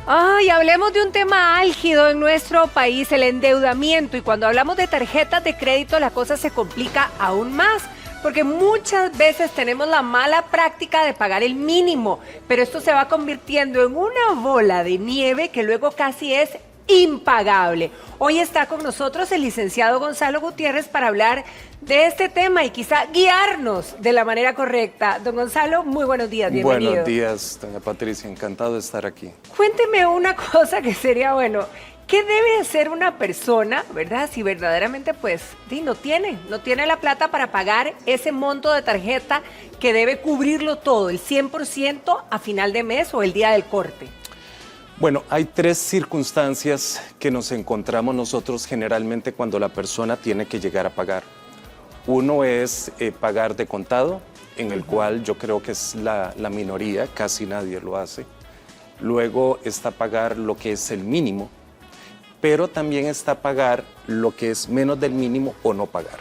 Ay, hablemos de un tema álgido en nuestro país, el endeudamiento. Y cuando hablamos de tarjetas de crédito, la cosa se complica aún más, porque muchas veces tenemos la mala práctica de pagar el mínimo, pero esto se va convirtiendo en una bola de nieve que luego casi es impagable. Hoy está con nosotros el licenciado Gonzalo Gutiérrez para hablar de este tema y quizá guiarnos de la manera correcta. Don Gonzalo, muy buenos días, bienvenido. Buenos días, doña Patricia, encantado de estar aquí. Cuénteme una cosa que sería bueno. ¿Qué debe hacer una persona, verdad? Si verdaderamente pues no tiene la plata para pagar ese monto de tarjeta que debe cubrirlo todo, el 100% a final de mes o el día del corte. Bueno, hay tres circunstancias que nos encontramos nosotros generalmente cuando la persona tiene que llegar a pagar. Uno es pagar de contado, en el cual yo creo que es la minoría, casi nadie lo hace. Luego está pagar lo que es el mínimo, pero también está pagar lo que es menos del mínimo o no pagar.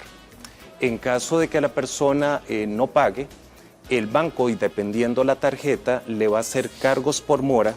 En caso de que la persona no pague, el banco, y dependiendo la tarjeta, le va a hacer cargos por mora.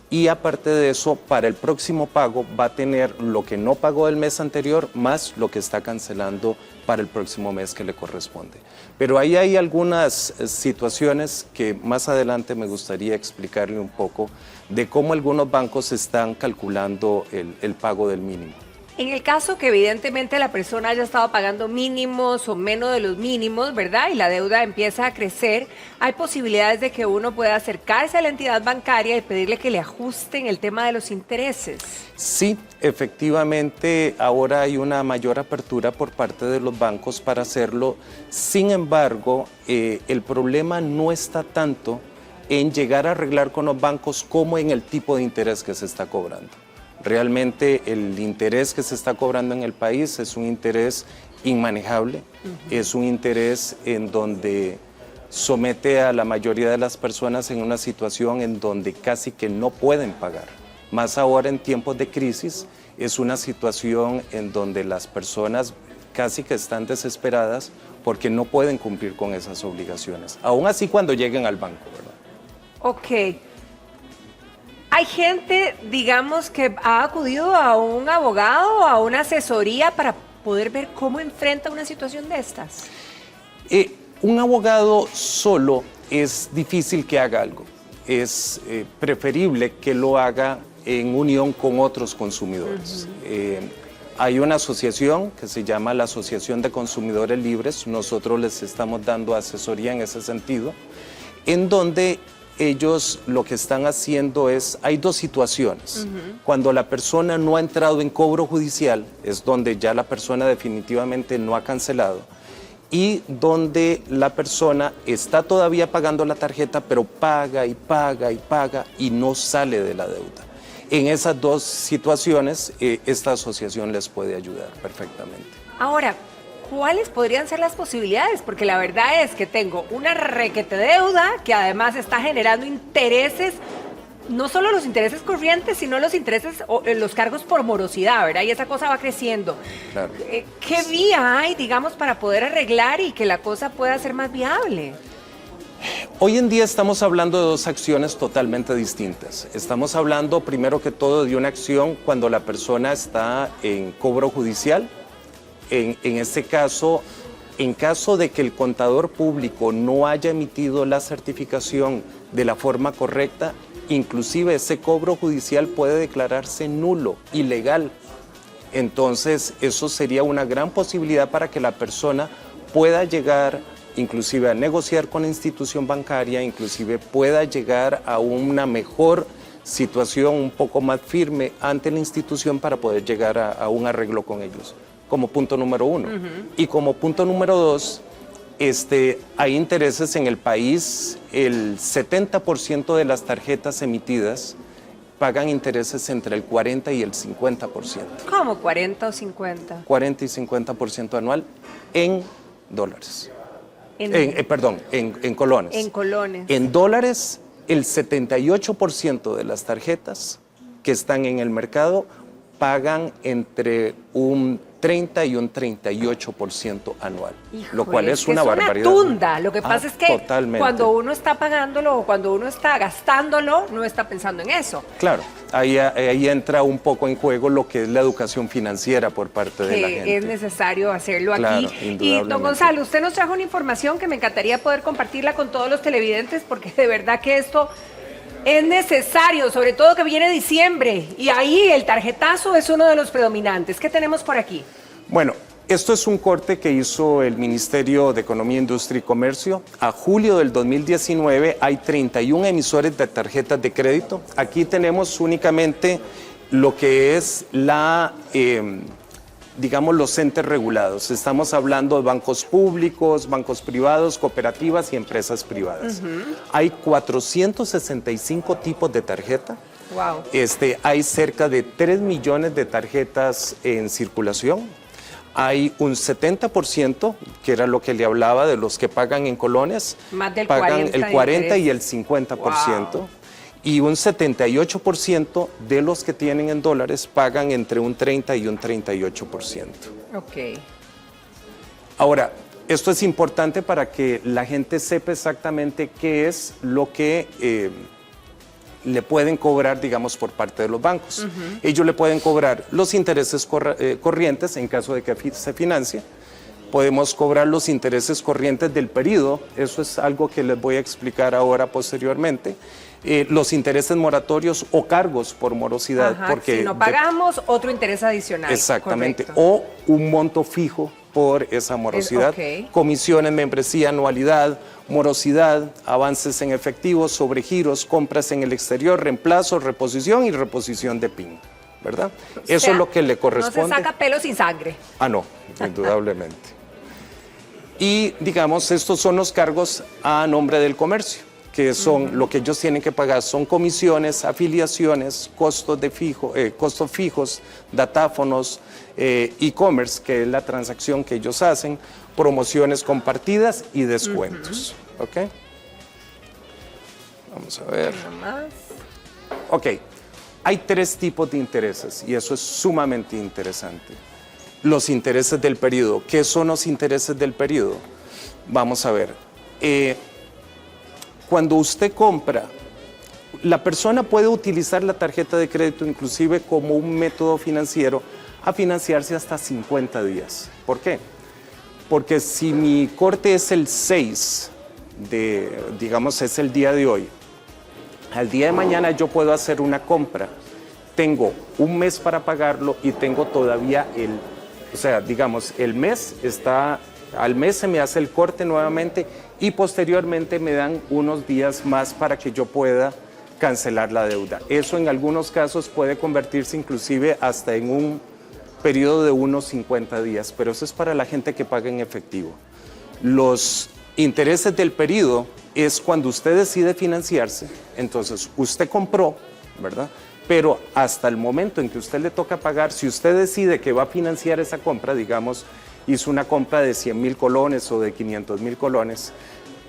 Y aparte de eso, para el próximo pago va a tener lo que no pagó el mes anterior más lo que está cancelando para el próximo mes que le corresponde. Pero ahí hay algunas situaciones que más adelante me gustaría explicarle un poco de cómo algunos bancos están calculando el pago del mínimo. En el caso que evidentemente la persona haya estado pagando mínimos o menos de los mínimos, ¿verdad? Y la deuda empieza a crecer, hay posibilidades de que uno pueda acercarse a la entidad bancaria y pedirle que le ajusten el tema de los intereses. Sí, efectivamente, ahora hay una mayor apertura por parte de los bancos para hacerlo. Sin embargo, el problema no está tanto en llegar a arreglar con los bancos como en el tipo de interés que se está cobrando. Realmente el interés que se está cobrando en el país es un interés inmanejable, es un interés en donde somete a la mayoría de las personas en una situación en donde casi que no pueden pagar. Más ahora en tiempos de crisis es una situación en donde las personas casi que están desesperadas porque no pueden cumplir con esas obligaciones, aún así cuando lleguen al banco, ¿verdad? Ok. Hay gente, digamos, que ha acudido a un abogado o a una asesoría para poder ver cómo enfrenta una situación de estas. Un abogado solo es difícil que haga algo. Es preferible que lo haga en unión con otros consumidores. Hay una asociación que se llama la Asociación de Consumidores Libres. Nosotros les estamos dando asesoría en ese sentido, en donde ellos lo que están haciendo es, hay dos situaciones. Cuando la persona no ha entrado en cobro judicial, es donde ya la persona definitivamente no ha cancelado, y donde la persona está todavía pagando la tarjeta, pero paga y paga y paga y no sale de la deuda. En esas dos situaciones, esta asociación les puede ayudar perfectamente. Ahora, ¿cuáles podrían ser las posibilidades? Porque la verdad es que tengo una requete deuda que además está generando intereses, no solo los intereses corrientes, sino los intereses, los cargos por morosidad, ¿verdad? Y esa cosa va creciendo. Claro. ¿Qué vía hay, digamos, para poder arreglar y que la cosa pueda ser más viable? Hoy en día estamos hablando de dos acciones totalmente distintas. Estamos hablando primero que todo de una acción cuando la persona está en cobro judicial. En este caso, en caso de que el contador público no haya emitido la certificación de la forma correcta, inclusive ese cobro judicial puede declararse nulo, ilegal. Entonces, eso sería una gran posibilidad para que la persona pueda llegar inclusive a negociar con la institución bancaria, inclusive pueda llegar a una mejor situación un poco más firme ante la institución para poder llegar a un arreglo con ellos. Como punto número uno. Y como punto número dos, hay intereses en el país, el 70% de las tarjetas emitidas pagan intereses entre el 40 y el 50%. ¿Cómo 40 o 50? 40 y 50% anual en dólares. Perdón, en colones. En colones. En dólares, el 78% de las tarjetas que están en el mercado pagan entre un 30 y un 38% anual, Híjole, lo cual es una barbaridad. Es una tunda. Lo que pasa es que totalmente. Cuando uno está pagándolo o cuando uno está gastándolo, no está pensando en eso. Claro, ahí entra un poco en juego lo que es la educación financiera por parte de la gente. Que es necesario hacerlo Claro, aquí. indudablemente. Y don Gonzalo, usted nos trajo una información que me encantaría poder compartirla con todos los televidentes, porque de verdad que esto es necesario, sobre todo que viene diciembre, y ahí el tarjetazo es uno de los predominantes. ¿Qué tenemos por aquí? Bueno, esto es un corte que hizo el Ministerio de Economía, Industria y Comercio. A julio del 2019 hay 31 emisores de tarjetas de crédito. Aquí tenemos únicamente lo que es digamos, los entes regulados. Estamos hablando de bancos públicos, bancos privados, cooperativas y empresas privadas. Hay 465 tipos de tarjeta. Wow. Hay cerca de 3 millones de tarjetas en circulación. Hay un 70%, que era lo que le hablaba, de los que pagan en colones. Más del pagan 40 el 40 y el 50%. Wow. Y un 78% de los que tienen en dólares pagan entre un 30 y un 38%. Ok. Ahora, esto es importante para que la gente sepa exactamente qué es lo que le pueden cobrar, digamos, por parte de los bancos. Ellos le pueden cobrar los intereses corrientes en caso de que se financie. Podemos cobrar los intereses corrientes del periodo. Eso es algo que les voy a explicar ahora posteriormente. Los intereses moratorios o cargos por morosidad. Ajá, porque si no pagamos, otro interés adicional. Exactamente. Correcto. O un monto fijo por esa morosidad. Ok. Comisiones, membresía, anualidad, morosidad, avances en efectivo, sobregiros, compras en el exterior, reemplazo, reposición y reposición de PIN, ¿verdad? Eso es lo que le corresponde. No se saca pelo sin sangre. Ah, no, indudablemente. Y digamos, estos son los cargos a nombre del comercio, que son lo que ellos tienen que pagar, son comisiones, afiliaciones, costos fijos, datáfonos, e-commerce, que es la transacción que ellos hacen, promociones compartidas y descuentos. ¿Ok? Vamos a ver. Ok, hay 3 tipos de intereses y eso es sumamente interesante. Los intereses del periodo. ¿Qué son los intereses del periodo? Vamos a ver. Cuando usted compra, la persona puede utilizar la tarjeta de crédito inclusive como un método financiero a financiarse hasta 50 días. ¿Por qué? Porque si mi corte es el 6, digamos es el día de hoy, al día de mañana yo puedo hacer una compra, tengo un mes para pagarlo y tengo todavía el mes está, al mes se me hace el corte nuevamente y posteriormente me dan unos días más para que yo pueda cancelar la deuda. Eso en algunos casos puede convertirse inclusive hasta en un periodo de unos 50 días, pero eso es para la gente que paga en efectivo. Los intereses del periodo es cuando usted decide financiarse, entonces usted compró, ¿verdad? Pero hasta el momento en que usted le toca pagar, si usted decide que va a financiar esa compra, digamos, hizo una compra de 100,000 colones o de 500,000 colones,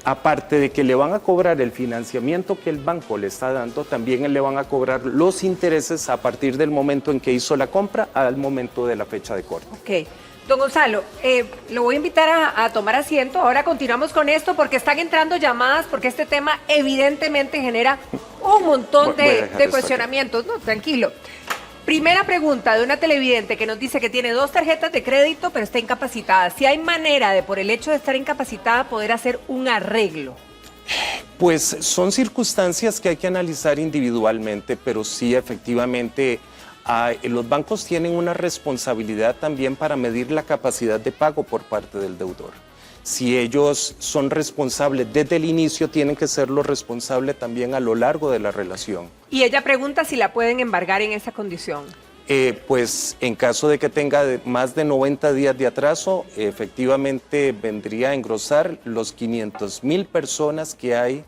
aparte de que le van a cobrar el financiamiento que el banco le está dando, también le van a cobrar los intereses a partir del momento en que hizo la compra al momento de la fecha de corte. Ok. Don Gonzalo, lo voy a invitar a tomar asiento. Ahora continuamos con esto porque están entrando llamadas, porque este tema evidentemente genera un montón de cuestionamientos. No, tranquilo. Primera pregunta de una televidente que nos dice que tiene 2 tarjetas de crédito, pero está incapacitada. Si hay manera de, por el hecho de estar incapacitada, poder hacer un arreglo. Pues son circunstancias que hay que analizar individualmente, pero sí, efectivamente, los bancos tienen una responsabilidad también para medir la capacidad de pago por parte del deudor. Si ellos son responsables desde el inicio, tienen que serlo responsable también a lo largo de la relación. Y ella pregunta si la pueden embargar en esa condición. Pues en caso de que tenga más de 90 días de atraso, efectivamente vendría a engrosar los 500,000 personas que hay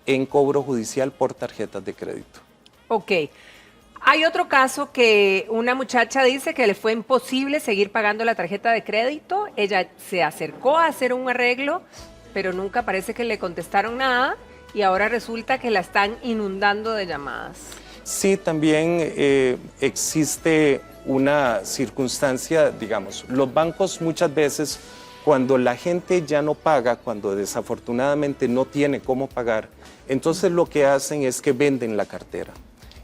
en cobro judicial por tarjetas de crédito. Ok. Hay otro caso que una muchacha dice que le fue imposible seguir pagando la tarjeta de crédito. Ella se acercó a hacer un arreglo, pero nunca parece que le contestaron nada y ahora resulta que la están inundando de llamadas. Sí, también existe una circunstancia, digamos, los bancos muchas veces, cuando la gente ya no paga, cuando desafortunadamente no tiene cómo pagar, entonces lo que hacen es que venden la cartera.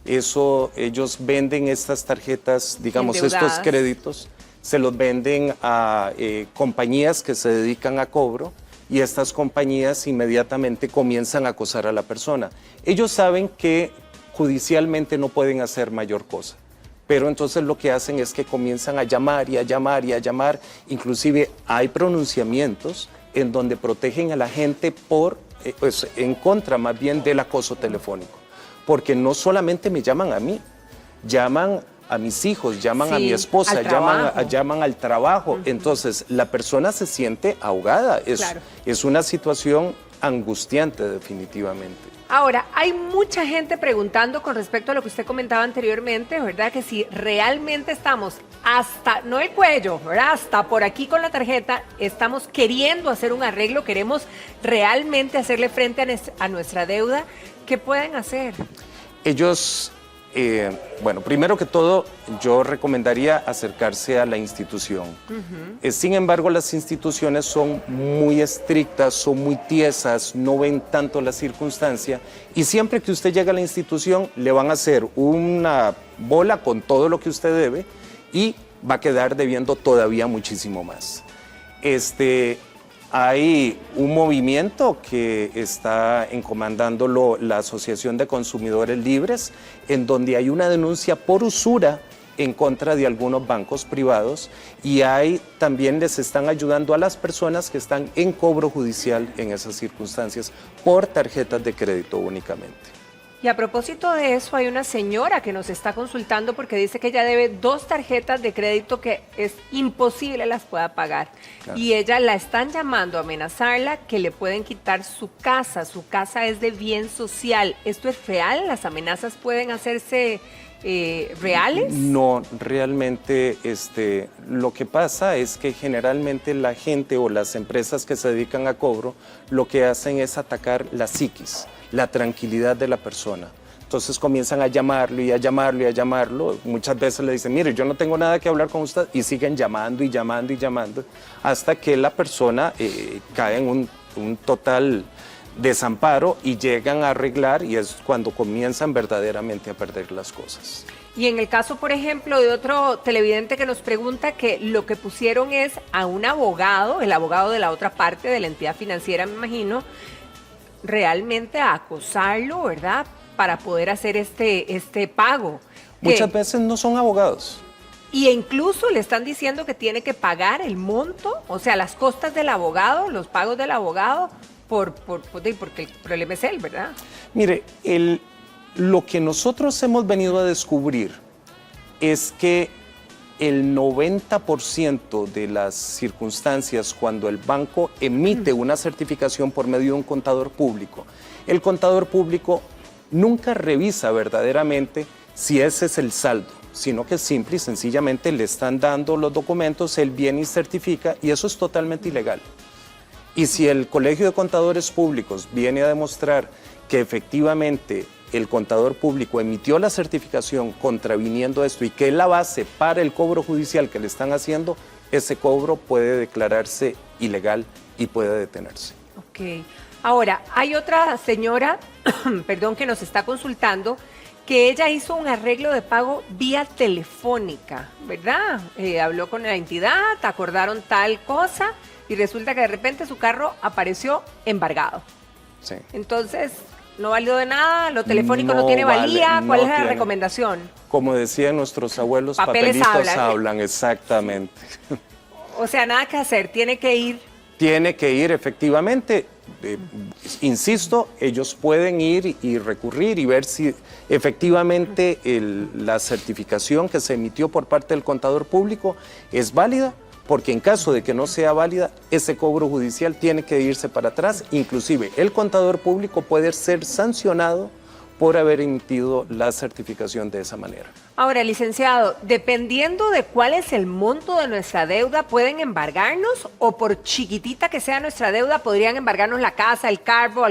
Ellos venden estas tarjetas, digamos, endeudadas. estos créditos, se los venden a compañías que se dedican a cobro y estas compañías inmediatamente comienzan a acosar a la persona. Ellos saben que judicialmente no pueden hacer mayor cosa, pero entonces lo que hacen es que comienzan a llamar y a llamar y a llamar. Inclusive hay pronunciamientos en donde protegen a la gente en contra más bien del acoso telefónico. Porque no solamente me llaman a mí, llaman a mis hijos, llaman a mi esposa, llaman al trabajo. Entonces, la persona se siente ahogada. Es una situación angustiante, definitivamente. Ahora, hay mucha gente preguntando con respecto a lo que usted comentaba anteriormente, ¿verdad? Que si realmente estamos hasta, no el cuello, ¿verdad? Hasta por aquí con la tarjeta, estamos queriendo hacer un arreglo, queremos realmente hacerle frente a nuestra deuda. ¿Qué pueden hacer? Ellos, bueno, primero que todo, yo recomendaría acercarse a la institución. Sin embargo, las instituciones son muy estrictas, son muy tiesas, no ven tanto la circunstancia y siempre que usted llega a la institución le van a hacer una bola con todo lo que usted debe y va a quedar debiendo todavía muchísimo más. Hay un movimiento que está encomendándolo la Asociación de Consumidores Libres, en donde hay una denuncia por usura en contra de algunos bancos privados y también les están ayudando a las personas que están en cobro judicial en esas circunstancias por tarjetas de crédito únicamente. Y a propósito de eso, hay una señora que nos está consultando porque dice que ella debe 2 tarjetas de crédito que es imposible las pueda pagar. Claro. Y ella la están llamando a amenazarla que le pueden quitar su casa. Su casa es de bien social. ¿Esto es real? ¿Las amenazas pueden hacerse reales? No, realmente lo que pasa es que generalmente la gente o las empresas que se dedican a cobro lo que hacen es atacar la psiquis, la tranquilidad de la persona. Entonces comienzan a llamarlo y a llamarlo y a llamarlo. Muchas veces le dicen, mire, yo no tengo nada que hablar con usted y siguen llamando y llamando y llamando hasta que la persona cae en un total desamparo y llegan a arreglar y es cuando comienzan verdaderamente a perder las cosas. Y en el caso, por ejemplo, de otro televidente que nos pregunta que lo que pusieron es a un abogado, el abogado de la otra parte de la entidad financiera, me imagino, realmente a acosarlo, ¿verdad? Para poder hacer este pago. Muchas veces no son abogados. Y incluso le están diciendo que tiene que pagar el monto, o sea, las costas del abogado, los pagos del abogado, porque el problema es él, ¿verdad? Mire, lo que nosotros hemos venido a descubrir es que el 90% de las circunstancias cuando el banco emite una certificación por medio de un contador público, el contador público nunca revisa verdaderamente si ese es el saldo, sino que simple y sencillamente le están dando los documentos, él viene y certifica y eso es totalmente ilegal. Y si el Colegio de Contadores Públicos viene a demostrar que efectivamente el contador público emitió la certificación contraviniendo esto y que es la base para el cobro judicial que le están haciendo, ese cobro puede declararse ilegal y puede detenerse. Ok. Ahora, hay otra señora, perdón, que nos está consultando, que ella hizo un arreglo de pago vía telefónica, ¿verdad? Habló con la entidad, acordaron tal cosa y resulta que de repente su carro apareció embargado. Sí. Entonces, no valió de nada, lo telefónico no tiene valía. ¿Cuál es la recomendación? Como decían nuestros abuelos, papelitos hablan, exactamente. O sea, nada que hacer, tiene que ir. Tiene que ir, efectivamente. Insisto, ellos pueden ir y recurrir y ver si efectivamente la certificación que se emitió por parte del contador público es válida, porque en caso de que no sea válida, ese cobro judicial tiene que irse para atrás. Inclusive, el contador público puede ser sancionado por haber emitido la certificación de esa manera. Ahora, licenciado, dependiendo de cuál es el monto de nuestra deuda, ¿pueden embargarnos? ¿O por chiquitita que sea nuestra deuda, podrían embargarnos la casa, el carro,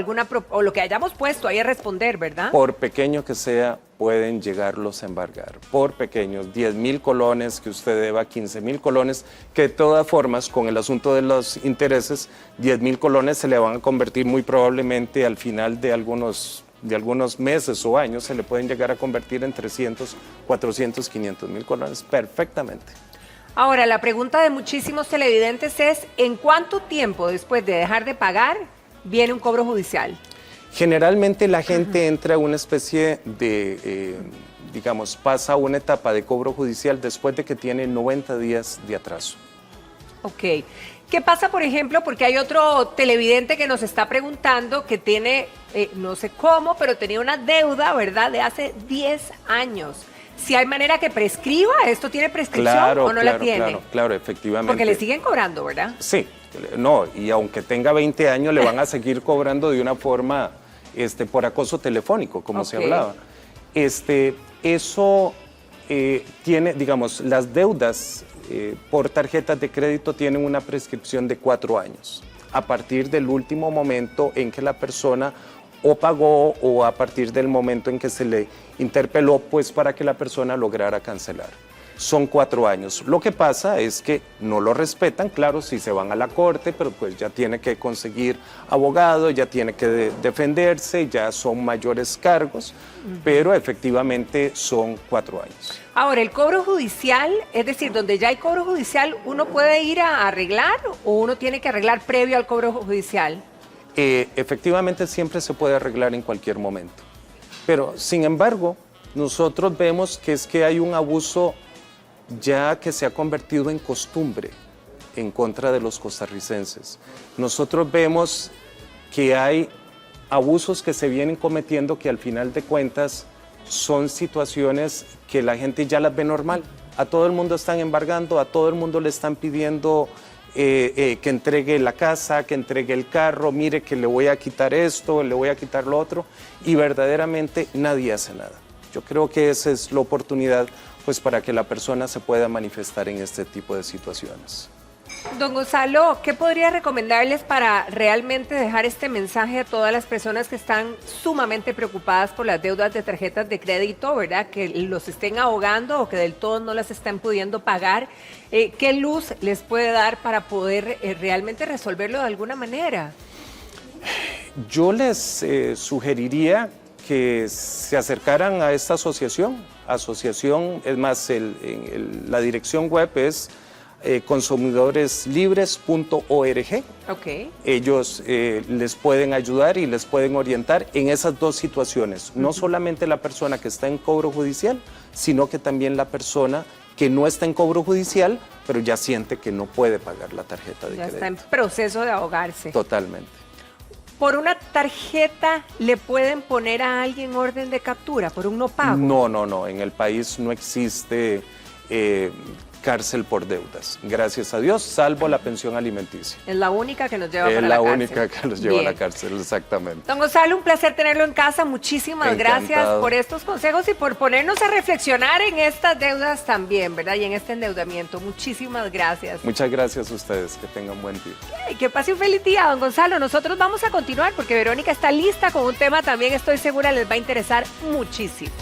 o lo que hayamos puesto ahí a responder, ¿verdad? Por pequeño que sea, pueden llegarlos a embargar. Por pequeños, 10,000 colones que usted deba, 15,000 colones, que de todas formas, con el asunto de los intereses, 10,000 colones se le van a convertir muy probablemente al final de algunos meses o años, se le pueden llegar a convertir en 300, 400, 500,000 colones perfectamente. Ahora, la pregunta de muchísimos televidentes es, ¿en cuánto tiempo después de dejar de pagar viene un cobro judicial? Generalmente la gente entra a una especie de, pasa a una etapa de cobro judicial después de que tiene 90 días de atraso. Ok. ¿Qué pasa, por ejemplo, porque hay otro televidente que nos está preguntando que tiene, no sé cómo, pero tenía una deuda, ¿verdad?, de hace 10 años. Si hay manera que prescriba, ¿esto tiene prescripción o no la tiene? Claro, efectivamente. Porque le siguen cobrando, ¿verdad? Sí, no, y aunque tenga 20 años le van a seguir cobrando de una forma por acoso telefónico, como se hablaba. Eso tiene, digamos, las deudas por tarjetas de crédito tienen una prescripción de 4 años, a partir del último momento en que la persona o pagó o a partir del momento en que se le interpeló, pues para que la persona lograra cancelar. Son 4 años. Lo que pasa es que no lo respetan, claro, si se van a la corte, pero pues ya tiene que conseguir abogado, ya tiene que defenderse, ya son mayores cargos, pero efectivamente son 4 años. Ahora, el cobro judicial, es decir, donde ya hay cobro judicial, ¿uno puede ir a arreglar o uno tiene que arreglar previo al cobro judicial? Efectivamente siempre se puede arreglar en cualquier momento, pero sin embargo, nosotros vemos que es que hay un abuso ya que se ha convertido en costumbre en contra de los costarricenses. Nosotros vemos que hay abusos que se vienen cometiendo que al final de cuentas son situaciones que la gente ya las ve normal. A todo el mundo están embargando, a todo el mundo le están pidiendo que entregue la casa, que entregue el carro, mire que le voy a quitar esto, le voy a quitar lo otro, y verdaderamente nadie hace nada. Yo creo que esa es la oportunidad pues para que la persona se pueda manifestar en este tipo de situaciones. Don Gonzalo, ¿qué podría recomendarles para realmente dejar este mensaje a todas las personas que están sumamente preocupadas por las deudas de tarjetas de crédito, ¿verdad? Que los estén ahogando o que del todo no las estén pudiendo pagar. ¿Qué luz les puede dar para poder realmente resolverlo de alguna manera? Yo les sugeriría que se acercaran a esta asociación, es más, la dirección web es consumidoreslibres.org. Okay. Ellos les pueden ayudar y les pueden orientar en esas dos situaciones, no solamente la persona que está en cobro judicial, sino que también la persona que no está en cobro judicial, pero ya siente que no puede pagar la tarjeta de crédito. Ya está en proceso de ahogarse. Totalmente. ¿Por una tarjeta le pueden poner a alguien orden de captura por un no pago? No. En el país no existe cárcel por deudas, gracias a Dios, salvo la pensión alimenticia. Es la única que nos lleva para la cárcel. Es la única que nos lleva a la cárcel, exactamente. Don Gonzalo, un placer tenerlo en casa. Muchísimas gracias por estos consejos y por ponernos a reflexionar en estas deudas también, ¿verdad? Y en este endeudamiento. Muchísimas gracias. Muchas gracias a ustedes. Que tengan buen día. Que pase un feliz día, don Gonzalo. Nosotros vamos a continuar porque Verónica está lista con un tema también, estoy segura les va a interesar muchísimo.